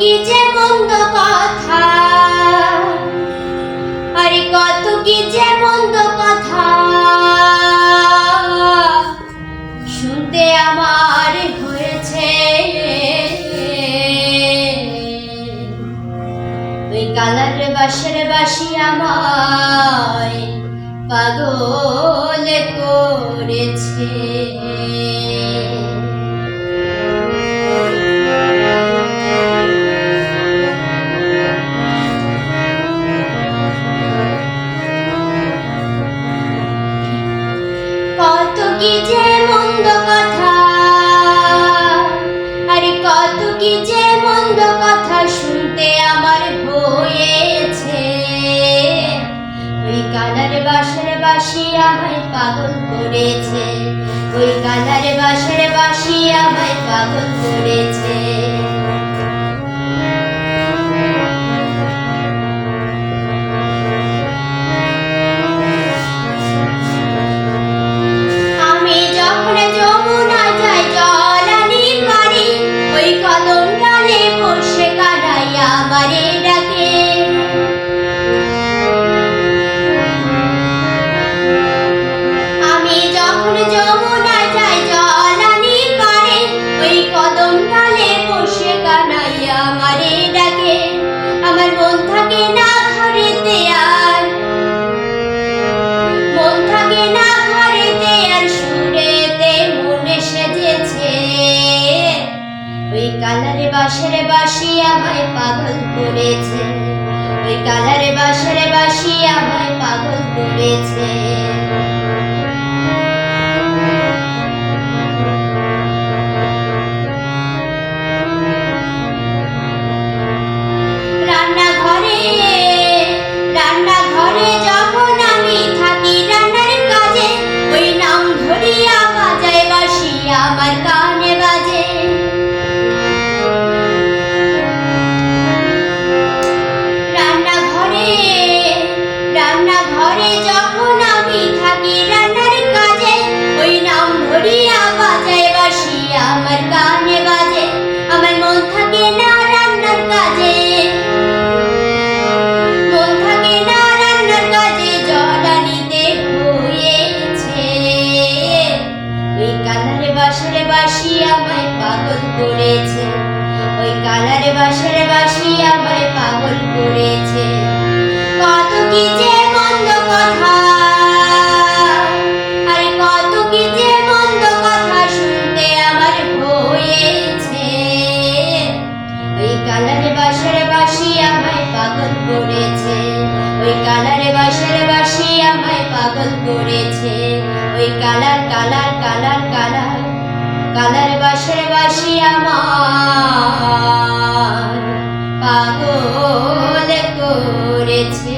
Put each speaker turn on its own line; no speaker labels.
কি যে মন্দ কথা, আরে কত কি যে মন্দ কথা শুনতে আমার হয়েছে। ওই কালার বাঁশের বাঁশি আমায় পাগল করেছে। কত কি যে মন্দ কথা, আরে কত কি যে মন্দ কথা শুনতে আমার হয়েছে। ওই কালার বাঁশের বাঁশি আমায় পাগল করেছে, ওই কালার বাঁশের বাঁশি আমায় পাগল করেছে। আমার মন থাকে না ঘরেতে আর, মন থাকে না ঘরেতে আর, সুরেতে মনে সেজেছে। ওই কালারে বাঁশের বাঁশি আমায় পাগল করেছে, ওই কালারে বাঁশের বাঁশি আমায় পাগল করেছে। রান্নাঘরে যখন আমি থাকি রান্নার কাজে, ওই নাম ধরিয়া বাজায় বাঁশি আমার কানে বাজে। রান্নাঘরে যখন আমি থাকি রান্নার কাজে, ওই নাম ধরিয়া বাজায় বাঁশি আমার কানে বাজে। আমার মন থাকে না রান্নার কাজে, বাঁশের বাঁশি আমায় পাগল করেছে, ওই কালার বাঁশের বাঁশি আমায় পাগল করেছে। কত কি যে মন্দ কথা, আরে কত কি যে মন্দ কথা শুনতে আমার হয়েছে। ওই কালার বাঁশের বাঁশি আমায় পাগল করেছে, ওই কালার বাঁশের বাঁশি আমায় পাগল করেছে। ওই colour colour colour colour colour বাঁশের বাঁশি আমায় পাগল করেছে।